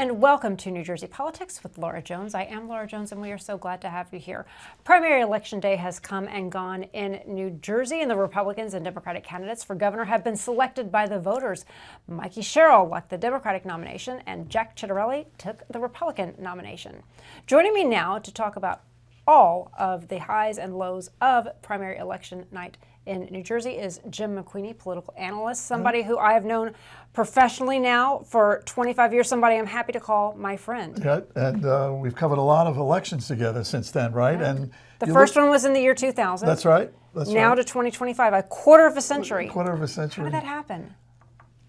and welcome to New Jersey Politics with Laura Jones. I am Laura Jones, and we are so glad to have you here. Primary election day has come and gone in New Jersey, and the Republicans and Democratic candidates for governor have been selected by the voters. Mikey Sherrill locked the Democratic nomination, and Jack Ciattarelli took the Republican nomination. Joining me now to talk about all of the highs and lows of primary election night in New Jersey is Jim McQueeny, political analyst, somebody who I have known professionally now for 25 years, somebody I'm happy to call my friend. Yeah, and we've covered a lot of elections together since then, right? And the first one was in the year 2000. That's right. Now to 2025, a quarter of a century. Quarter of a century. How did that happen?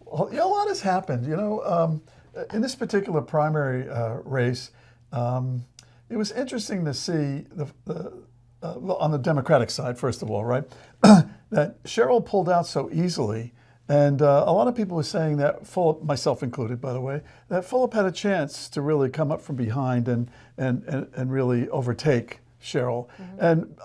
Well, a lot has happened. In this particular primary race, it was interesting to see on the Democratic side, first of all, right, that Sherrill pulled out so easily. And a lot of people were saying that, myself included, by the way, that Fulop had a chance to really come up from behind and really overtake Sherrill. Mm-hmm. And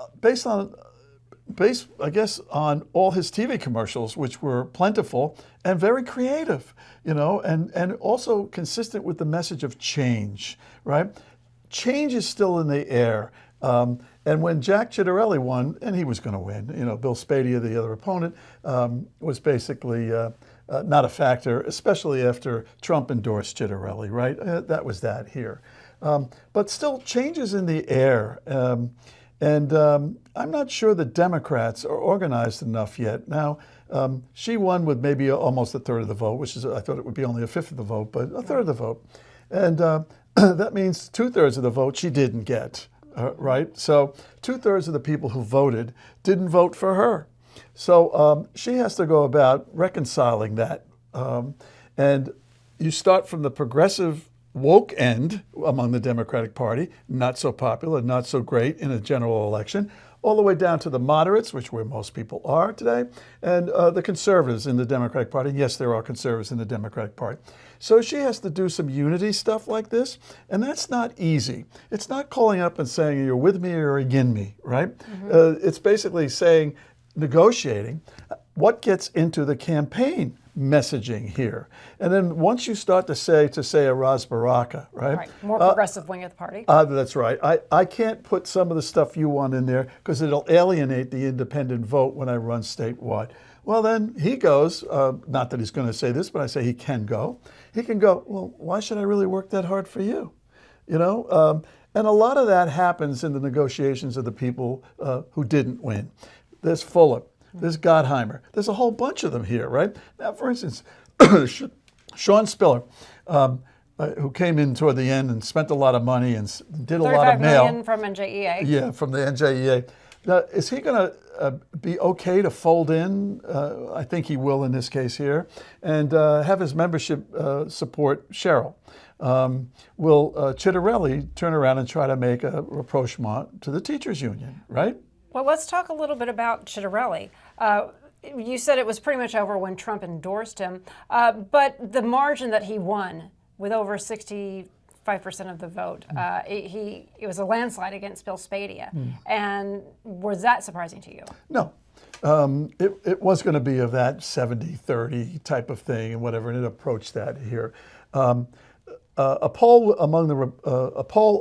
based, I guess, on all his TV commercials, which were plentiful and very creative, and also consistent with the message of change, right? Change is still in the air. And when Jack Ciattarelli won, and he was going to win, Bill Spadea, the other opponent, was basically not a factor, especially after Trump endorsed Ciattarelli, right? That was that here. But still, change is in the air. And I'm not sure the Democrats are organized enough yet. Now, she won with maybe almost a third of the vote, which is, I thought it would be only a fifth of the vote, but a third of the vote. And that means 2/3 of the vote she didn't get. Right? So 2/3 of the people who voted didn't vote for her. So she has to go about reconciling that. And you start from the progressive woke end among the Democratic Party, not so popular, not so great in a general election, all the way down to the moderates, which where most people are today, and the conservatives in the Democratic Party. Yes, there are conservatives in the Democratic Party. So she has to do some unity stuff like this, and that's not easy. It's not calling up and saying you're with me or against me, right? Mm-hmm. It's basically saying, negotiating what gets into the campaign messaging here. And then once you start to say a Ras Baraka, right? Right, more progressive wing of the party. That's right. I can't put some of the stuff you want in there because it'll alienate the independent vote when I run statewide. Well, then he goes, not that he's going to say this, but I say he can go. He can go, well, why should I really work that hard for you? And a lot of that happens in the negotiations of the people who didn't win. There's Fulop. There's Gottheimer. There's a whole bunch of them here, right? Now, for instance, Sean Spiller, who came in toward the end and spent a lot of money and did a lot of mail. $35 million from NJEA. Yeah, from the NJEA. Now, is he going to be okay to fold in? I think he will in this case here, and have his membership support Sherrill. Will Ciattarelli turn around and try to make a rapprochement to the teachers union, right? Well, let's talk a little bit about Ciattarelli. You said it was pretty much over when Trump endorsed him, but the margin that he won with over 65% of the vote, it was a landslide against Bill Spadea. And was that surprising to you? No. It was going to be of that 70-30 type of thing and whatever, and it approached that here. A poll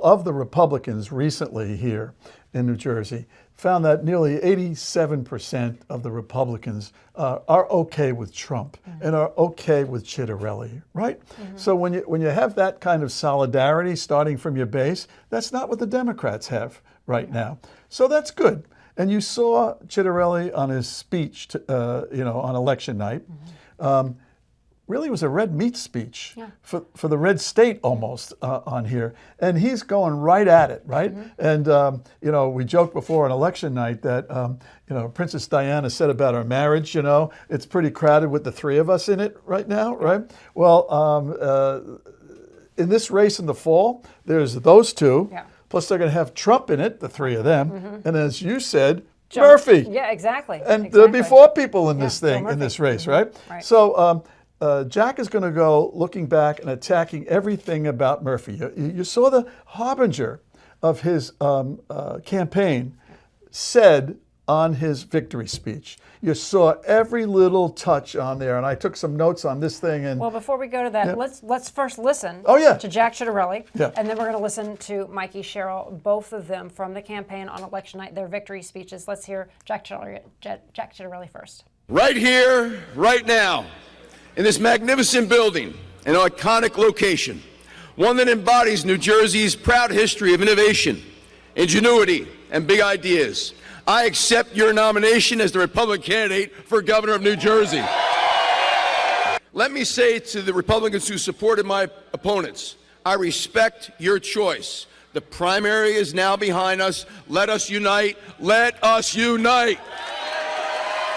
of the Republicans recently here in New Jersey found that nearly 87% of the Republicans are okay with Trump and are okay with Ciattarelli, right? Mm-hmm. So when you have that kind of solidarity starting from your base, that's not what the Democrats have right now. So that's good. And you saw Ciattarelli on his speech, on election night. Mm-hmm. Really was a red meat speech for the red state almost on here. And he's going right at it, right? Mm-hmm. And, we joked before on election night that, Princess Diana said about our marriage, it's pretty crowded with the three of us in it right now, right? Well, in this race in the fall, there's those two. Yeah. Plus they're going to have Trump in it, the three of them. Mm-hmm. And as you said, Murphy. Yeah, exactly. And there'll be four people in this thing, in this race, right? Right. So, Jack is going to go looking back and attacking everything about Murphy. You saw the harbinger of his campaign said on his victory speech. You saw every little touch on there, and I took some notes on this thing. And well, before we go to that, let's first listen to Jack Ciattarelli, and then we're going to listen to Mikey Sherrill, both of them from the campaign on election night, their victory speeches. Let's hear Jack Ciattarelli first. Right here, right now, in this magnificent building, an iconic location, one that embodies New Jersey's proud history of innovation, ingenuity, and big ideas. I accept your nomination as the Republican candidate for governor of New Jersey. Let me say to the Republicans who supported my opponents, I respect your choice. The primary is now behind us. Let us unite. Let us unite.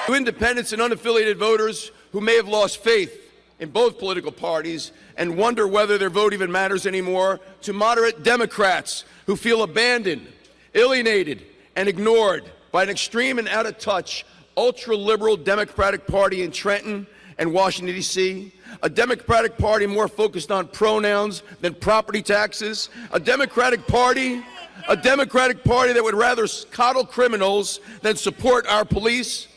To independents and unaffiliated voters who may have lost faith in both political parties and wonder whether their vote even matters anymore, to moderate Democrats who feel abandoned, alienated, and ignored by an extreme and out-of-touch, ultra-liberal Democratic Party in Trenton and Washington, D.C., a Democratic Party more focused on pronouns than property taxes, a Democratic Party that would rather coddle criminals than support our police,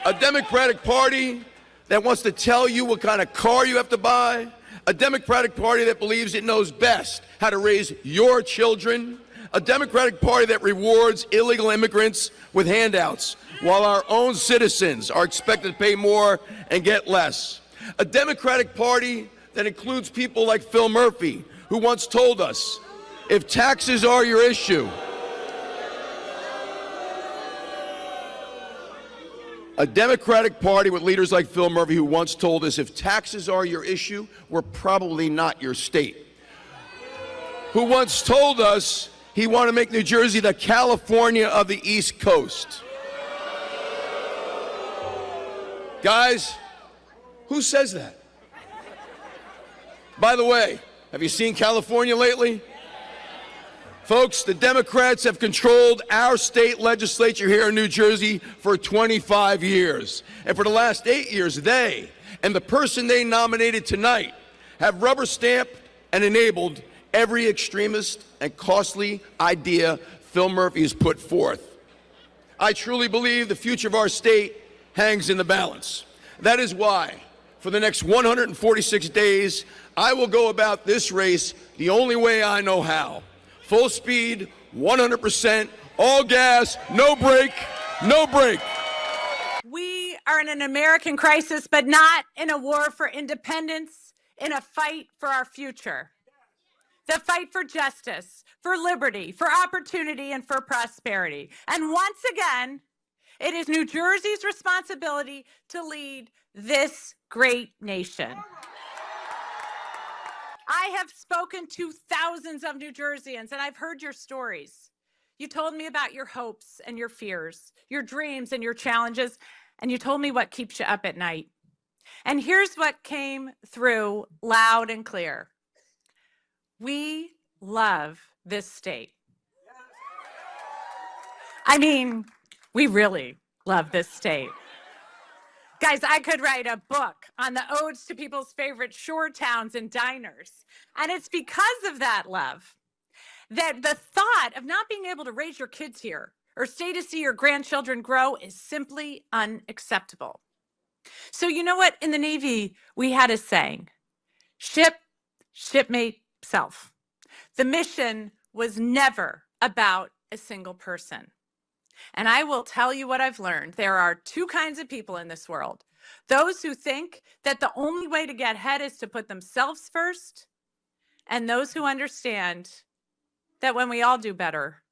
a Democratic Party that wants to tell you what kind of car you have to buy, a Democratic Party that believes it knows best how to raise your children, a Democratic Party that rewards illegal immigrants with handouts while our own citizens are expected to pay more and get less, a Democratic Party that includes people like Phil Murphy, who once told us, if taxes are your issue, a Democratic Party with leaders like Phil Murphy, who once told us, if taxes are your issue, we're probably not your state. Who once told us he wanted to make New Jersey the California of the East Coast. Guys, who says that? By the way, have you seen California lately? Folks, the Democrats have controlled our state legislature here in New Jersey for 25 years. And for the last 8 years, they and the person they nominated tonight have rubber stamped and enabled every extremist and costly idea Phil Murphy has put forth. I truly believe the future of our state hangs in the balance. That is why, for the next 146 days, I will go about this race the only way I know how. Full speed, 100%, all gas, no brake, no brake. We are in an American crisis, but not in a war for independence, in a fight for our future. The fight for justice, for liberty, for opportunity, and for prosperity. And once again, it is New Jersey's responsibility to lead this great nation. I have spoken to thousands of New Jerseyans, and I've heard your stories. You told me about your hopes and your fears, your dreams and your challenges, and you told me what keeps you up at night. And here's what came through loud and clear. We love this state. I mean, we really love this state. Guys, I could write a book on the odes to people's favorite shore towns and diners. And it's because of that love that the thought of not being able to raise your kids here or stay to see your grandchildren grow is simply unacceptable. So you know what? In the Navy, we had a saying, ship, shipmate, self. The mission was never about a single person. And I will tell you what I've learned. There are two kinds of people in this world. Those who think that the only way to get ahead is to put themselves first, and those who understand that when we all do better,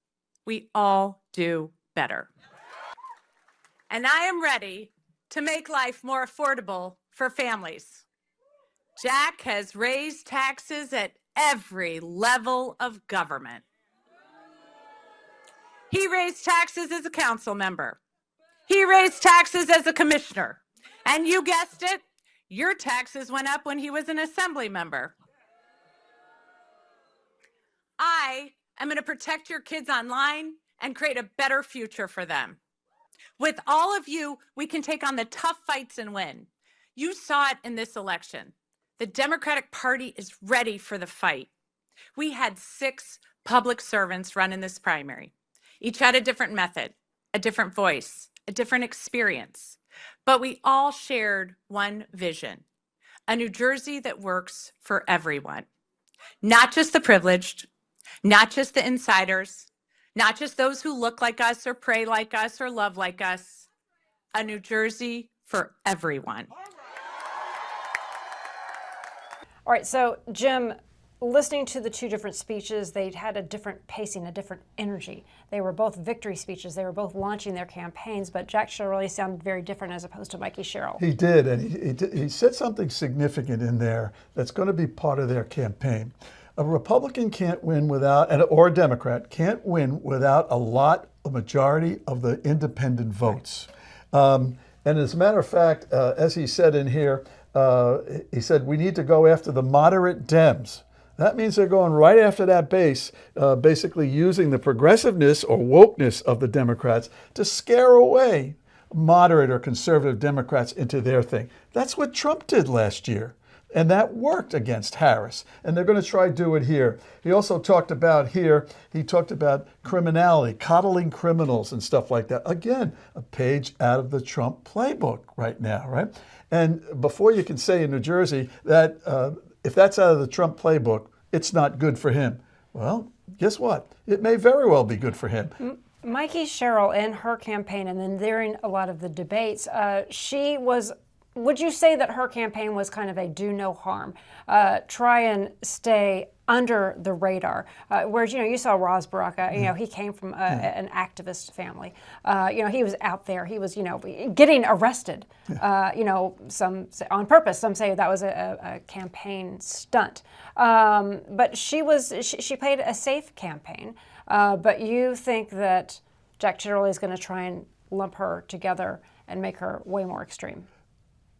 we all do better. And I am ready to make life more affordable for families. Jack has raised taxes at every level of government. He raised taxes as a council member. He raised taxes as a commissioner. And you guessed it, your taxes went up when he was an assembly member. I am going to protect your kids online and create a better future for them. With all of you, we can take on the tough fights and win. You saw it in this election. The Democratic Party is ready for the fight. We had 6 public servants run in this primary. Each had a different method. a different voice, a different experience. But we all shared one vision, a New Jersey that works for everyone, not just the privileged, not just the insiders, not just those who look like us or pray like us or love like us, a New Jersey for everyone. All right, so Jim, listening to the two different speeches, they had a different pacing, a different energy. They were both victory speeches. They were both launching their campaigns, but Jack Ciattarelli sounded very different as opposed to Mikey Sherrill. He did, and he said something significant in there that's going to be part of their campaign. A Republican can't win without, or a Democrat can't win without a majority of the independent votes. And as a matter of fact, as he said in here, he said we need to go after the moderate Dems. That means they're going right after that base, basically using the progressiveness or wokeness of the Democrats to scare away moderate or conservative Democrats into their thing. That's what Trump did last year. And that worked against Harris. And they're going to try to do it here. He also talked about criminality, coddling criminals and stuff like that. Again, a page out of the Trump playbook right now, right? And before you can say in New Jersey that if that's out of the Trump playbook, it's not good for him. Well, guess what? It may very well be good for him. Mikey Sherrill, in her campaign, and then during a lot of the debates, she was, would you say that her campaign was kind of a do no harm, try and stay under the radar? Whereas, you saw Ross Baraka, he came from an activist family. He was out there. He was, getting arrested, some say on purpose. Some say that was a campaign stunt. But she played a safe campaign. But you think that Jack Ciattarelli is going to try and lump her together and make her way more extreme?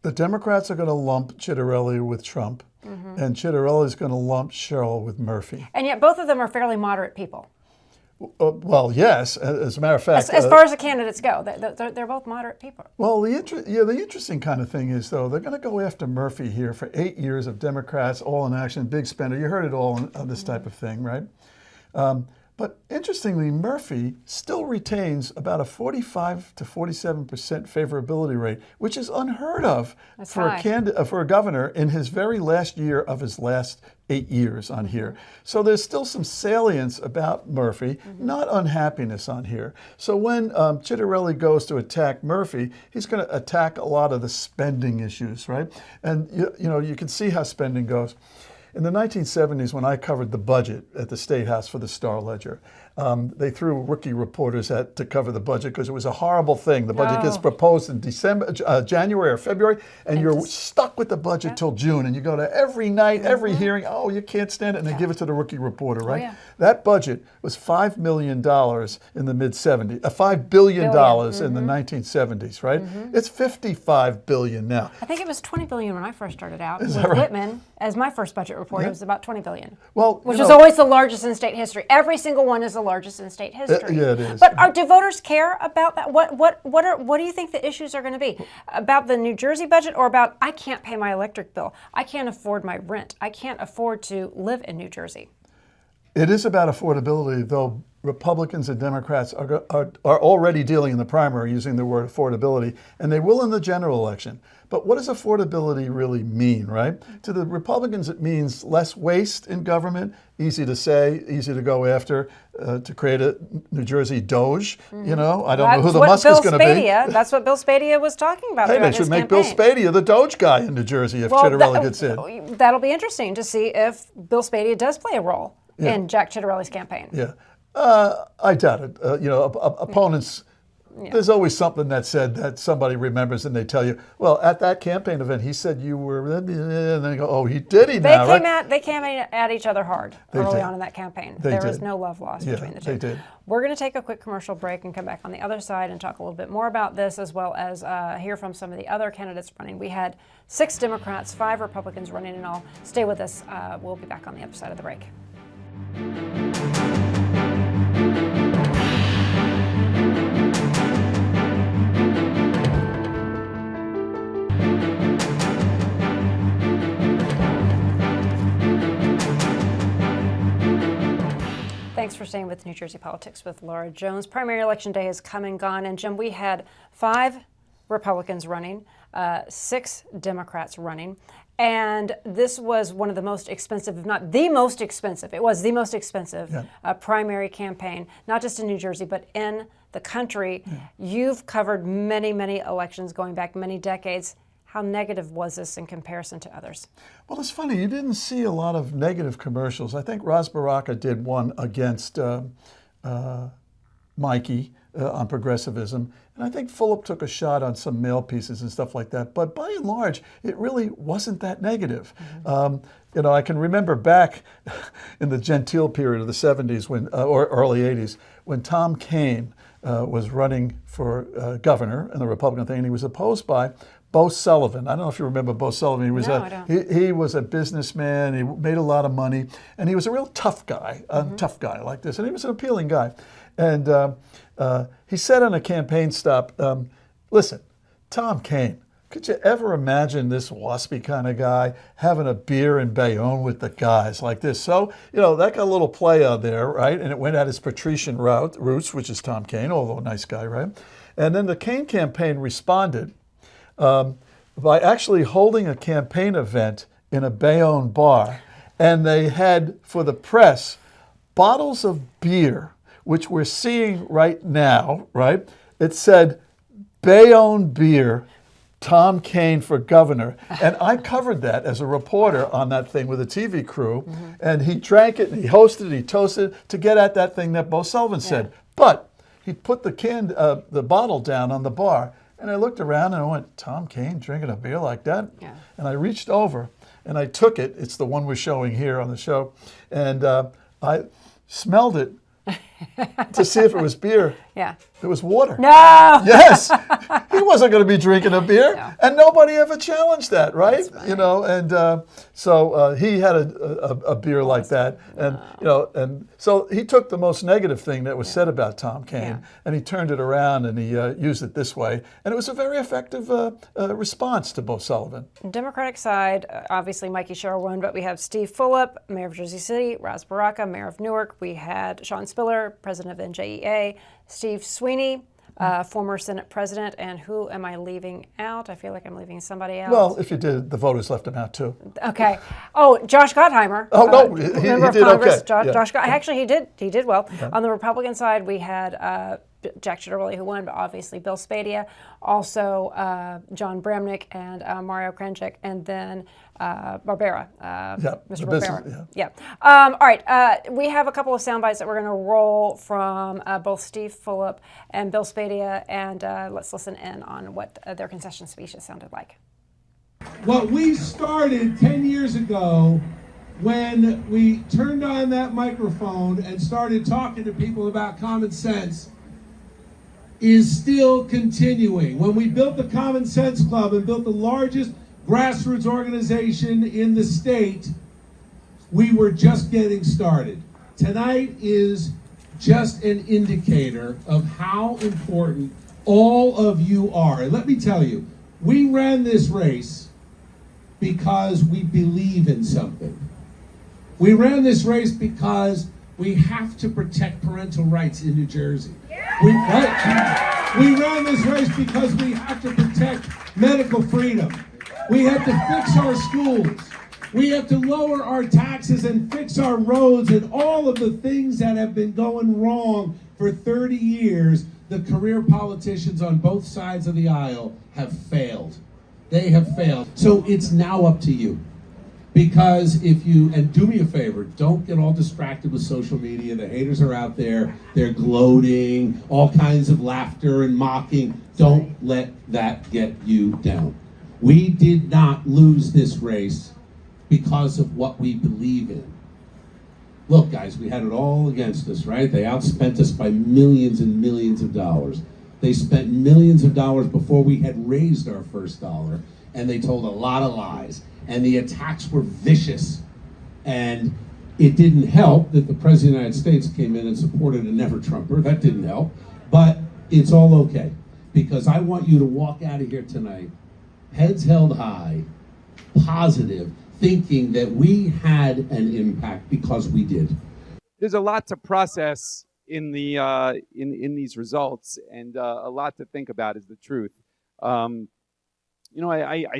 The Democrats are going to lump Ciattarelli with Trump, and Ciattarelli is going to lump Sherrill with Murphy. And yet both of them are fairly moderate people. Well, yes. As a matter of fact, as far as the candidates go, they're both moderate people. Well, the interesting kind of thing is, though, they're going to go after Murphy here for 8 years of Democrats, all in action, big spender. You heard it all on this type of thing, right? But interestingly, Murphy still retains about a 45 to 47% favorability rate, which is unheard of for a governor in his very last year of his last 8 years on here. So there's still some salience about Murphy, not unhappiness on here. So when Ciattarelli goes to attack Murphy, he's going to attack a lot of the spending issues, right? And you can see how spending goes. In the 1970s, when I covered the budget at the State House for the Star-Ledger, they threw rookie reporters to cover the budget because it was a horrible thing. The budget gets proposed in January or February, and you're stuck with the budget till June. And you go to every night, every hearing. Oh, you can't stand it, and they give it to the rookie reporter, right? That budget was $5 million in the mid-70s, $5 billion in the 1970s, right? It's $55 billion now. I think it was $20 billion when I first started out Is with that right? Whitman as my first budget report. It was about $20 billion. Well, which is always the largest in state history. Every single one is the largest in state history. Yeah, it is. But do voters care about that? What do you think the issues are going to be? About the New Jersey budget, or about I can't pay my electric bill, I can't afford my rent, I can't afford to live in New Jersey? It is about affordability, though Republicans and Democrats are already dealing in the primary using the word affordability, and they will in the general election. But what does affordability really mean, right? To the Republicans, it means less waste in government, easy to say, easy to go after, to create a New Jersey Doge. I don't know who the Musk is going to be. That's what Bill Spadia was talking about. Hey, they should make Bill Spadia the Doge guy in New Jersey if Ciattarelli gets in. That'll be interesting to see if Bill Spadia does play a role in Jack Ciattarelli's campaign. Yeah. I doubt it. Opponents, there's always something that said that somebody remembers and they tell you, well, at that campaign event, he said you were, and then they go, oh, he did now, They came at each other hard early on in that campaign. There was no love lost between the two. They did. We're going to take a quick commercial break and come back on the other side and talk a little bit more about this, as well as hear from some of the other candidates running. We had 6 Democrats, 5 Republicans running in all. Stay with us. We'll be back on the other side of the break. Thanks for staying with New Jersey politics with Laura Jones. Primary election day has come and gone. And Jim, we had 5 Republicans running, 6 Democrats running. And this was one of the most expensive, if not the most expensive, it was the most expensive primary campaign, not just in New Jersey, but in the country. You've covered many, many elections going back many decades. How negative was this in comparison to others? Well, it's funny. You didn't see a lot of negative commercials. I think Ras Baraka did one against Mikey on progressivism. And I think Fulop took a shot on some mail pieces and stuff like that. But by and large, it really wasn't that negative. You know, I can remember back in the Gentile period of the 70s when, or early 80s, when Tom Kean was running for governor in the Republican thing, and he was opposed by Bo Sullivan. I don't know if you remember Bo Sullivan. He was No, I don't. he was a businessman. He made a lot of money, and he was a real tough guy, tough guy like this, and he was an appealing guy. And he said on a campaign stop, "Listen, Tom Kean, could you ever imagine this waspy kind of guy having a beer in Bayonne with the guys like this?" So, you know, that got a little play on there, right? And it went at his patrician roots, which is Tom Kean, although a nice guy, right? And then the Kean campaign responded by actually holding a campaign event in a Bayonne bar. And they had, for the press, bottles of beer, which we're seeing right now, right? It said, Bayonne beer, Tom Kean for governor. And I covered that as a reporter on that thing with a TV crew. And he drank it, and he hosted it, he toasted it to get at that thing that Bo Sullivan said. But he put the bottle down on the bar. And I looked around and I went, Tom Kean drinking a beer like that? Yeah. And I reached over and I took it. It's the one we're showing here on the show. And I smelled it to see if it was beer. Yeah. It was water. No! Yes. He wasn't going to be drinking a beer. No. And nobody ever challenged that, right? That's right. You know, and so he had a beer like that. And, you know, and so he took the most negative thing that was said about Tom Kean and he turned it around and he used it this way. And it was a very effective response to Bo Sullivan. Democratic side, obviously Mikey Sherrill won, but we have Steve Fulop, mayor of Jersey City, Ras Baraka, mayor of Newark. We had Sean Spiller, president of NJEA, Steve Sweeney, former Senate president, and who am I leaving out? I feel like I'm leaving somebody out. Well, if you did, the voters left him out too. Okay. Oh, Josh Gottheimer. Oh, no, he member of did Congress. okay. Yeah. Josh actually, he did well. On the Republican side, we had Jack Ciattarelli, who won, but obviously Bill Spadia, also John Bramnick and Mario Kranjik, and then Barbera, Mr. Barbera. All right, we have a couple of sound bites that we're going to roll from both Steve Fulop and Bill Spadia, and let's listen in on what their concession speeches sounded like. What we started 10 years ago when we turned on that microphone and started talking to people about common sense is still continuing. When we built the Common Sense Club and built the largest grassroots organization in the state, we were just getting started. Tonight is just an indicator of how important all of you are. And let me tell you, we ran this race because we believe in something. We ran this race because we have to protect parental rights in New Jersey. We ran this race because we have to protect medical freedom. We have to fix our schools. We have to lower our taxes and fix our roads and all of the things that have been going wrong for 30 years. The career politicians on both sides of the aisle have failed. They have failed. So it's now up to you. Because if you, and do me a favor, don't get all distracted with social media. The haters are out there. They're gloating, all kinds of laughter and mocking. Don't let that get you down. We did not lose this race because of what we believe in. Look, guys, we had it all against us, right? They outspent us by millions and millions of dollars. They spent millions of dollars before we had raised our first dollar, and they told a lot of lies. And the attacks were vicious. And it didn't help that the President of the United States came in and supported a never-Trumper. That didn't help. But it's all okay. Because I want you to walk out of here tonight, heads held high, positive, thinking that we had an impact because we did. there's a lot to process in the in these results, and a lot to think about is the truth. I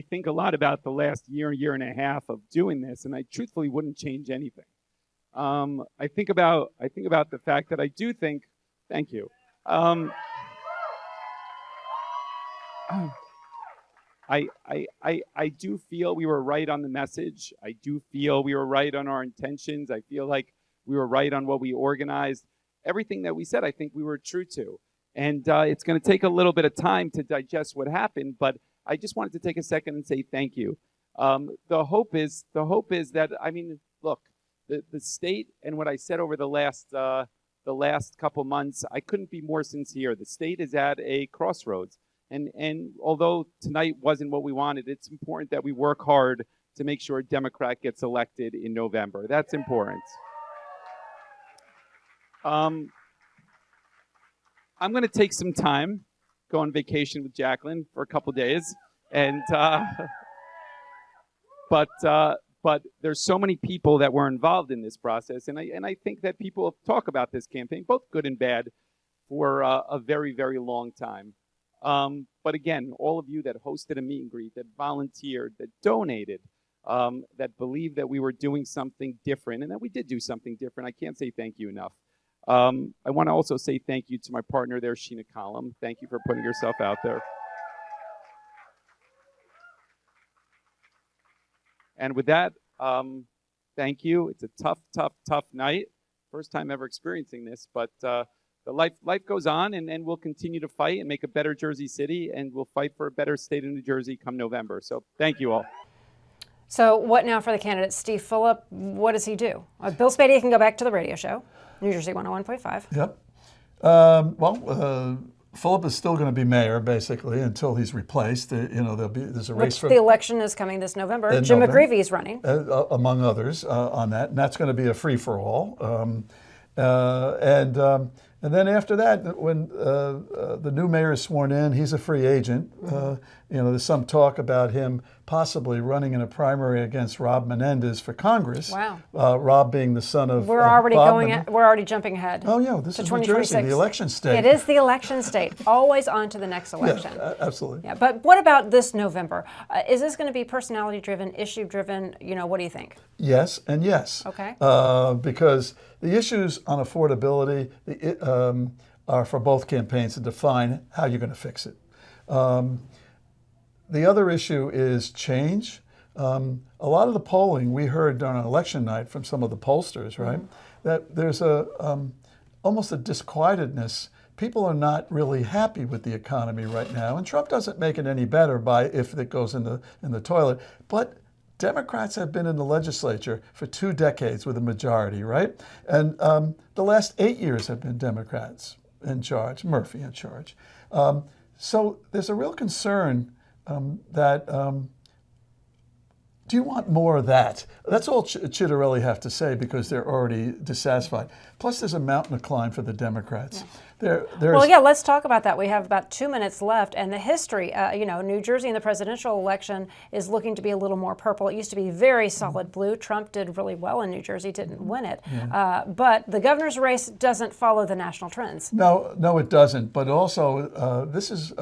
think a lot about the last year and a half of doing this, and I truthfully wouldn't change anything. I think about the fact that I do think. Thank you. I do feel we were right on the message. I do feel we were right on our intentions. I feel like we were right on what we organized. Everything that we said, I think we were true to. And it's going to take a little bit of time to digest what happened, but I just wanted to take a second and say thank you. The hope is that, I mean, look, the state and what I said over the last couple months, I couldn't be more sincere. The state is at a crossroads. And although tonight wasn't what we wanted, it's important that we work hard to make sure a Democrat gets elected in November. That's important. I'm going to take some time, go on vacation with Jacqueline for a couple days, and but there's so many people that were involved in this process, and I think that people talk about this campaign, both good and bad, for a very, very long time. But again, all of you that hosted a meet and greet, that volunteered, that donated, that believed that we were doing something different, and that we did do something different, I can't say thank you enough. I want to also say thank you to my partner there, Sheena Collum. Thank you for putting yourself out there. And with that, thank you. It's a tough night. First time ever experiencing this, but the life goes on, and we'll continue to fight and make a better Jersey City, and we'll fight for a better state of New Jersey come November. So thank you all. So what now for the candidate? Steve Phillip, what does he do? Bill Spady can go back to the radio show, New Jersey 101.5. Yep. Phillip is still going to be mayor, basically, until he's replaced. There's a race. The election is coming this November. Jim McQueeny is running. Among others on that. And that's going to be a free-for-all. And then after that, when the new mayor is sworn in, he's a free agent. There's some talk about him possibly running in a primary against Rob Menendez for Congress. Wow. Rob being the son of We're already Bob we're already jumping ahead. Oh yeah, this is New Jersey, the election state. It is the election state. Always on to the next election. Yeah, absolutely. Yeah, but what about this November? Is this going to be personality-driven, issue-driven? What do you think? Yes and yes. Okay. Because the issues on affordability are for both campaigns to define how you're going to fix it. The other issue is change. A lot of the polling we heard during election night from some of the pollsters, right, that there's almost a disquietedness. People are not really happy with the economy right now, and Trump doesn't make it any better if it goes in the toilet. But Democrats have been in the legislature for 2 decades with a majority, right? And the last 8 years have been Democrats in charge, Murphy in charge. So there's a real concern that do you want more of that? That's all Chitterelli have to say because they're already dissatisfied. Plus, there's a mountain to climb for the Democrats. Yeah. Let's talk about that. We have about 2 minutes left, and the history. New Jersey in the presidential election is looking to be a little more purple. It used to be very solid blue. Trump did really well in New Jersey, didn't win it. Yeah. But the governor's race doesn't follow the national trends. No, it doesn't. But also, this is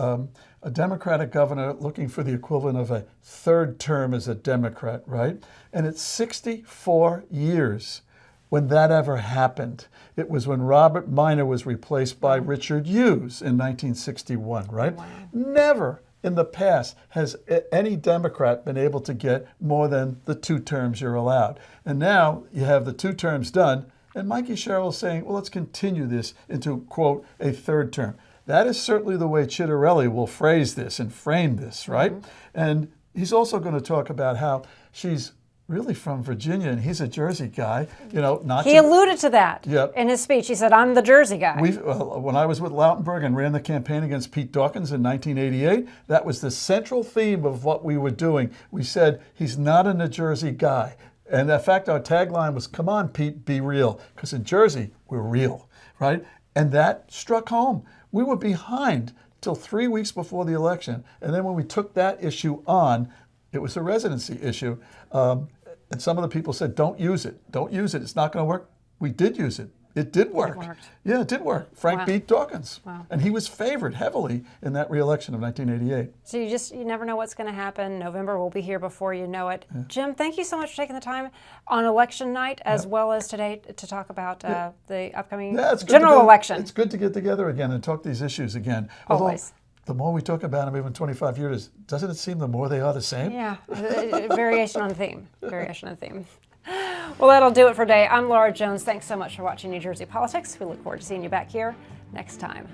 a Democratic governor looking for the equivalent of a third term as a Democrat, right? And it's 64 years when that ever happened. It was when Robert Minor was replaced by Richard Hughes in 1961, right? Wow. Never in the past has any Democrat been able to get more than the 2 terms you're allowed. And now you have the 2 terms done, and Mikey Sherrill is saying, well, let's continue this into, quote, a third term. That is certainly the way Chitterelli will phrase this and frame this, right? And he's also going to talk about how she's really from Virginia and he's a Jersey guy. He alluded to that in his speech. He said, I'm the Jersey guy. When I was with Lautenberg and ran the campaign against Pete Dawkins in 1988, that was the central theme of what we were doing. We said, he's not a New Jersey guy. And in fact, our tagline was, come on, Pete, be real. Because in Jersey, we're real, right? And that struck home. We were behind till 3 weeks before the election. And then when we took that issue on, it was a residency issue. And some of the people said, don't use it. Don't use it. It's not going to work. we did use it. It did work. worked. Yeah, it did work. Frank Wow. beat Dawkins. Wow. And he was favored heavily in that re-election of 1988. So you never know what's going to happen. November will be here before you know it. Jim, thank you so much for taking the time on election night as well as today to talk about the upcoming It's good general election. It's good to get together again and talk these issues again. Always. The more we talk about them, even 25 years, doesn't it seem the more they are the same? Yeah, variation on theme. Variation on theme. Well, that'll do it for today. I'm Laura Jones. Thanks so much for watching New Jersey Politics. We look forward to seeing you back here next time.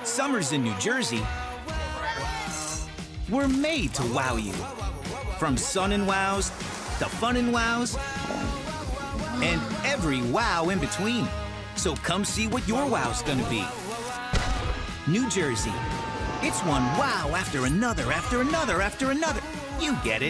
Summers in New Jersey were made to wow you. From sun and wows to fun and wows, and every wow in between. So come see what your wow's gonna be. New Jersey. It's one wow after another, after another, after another. You get it.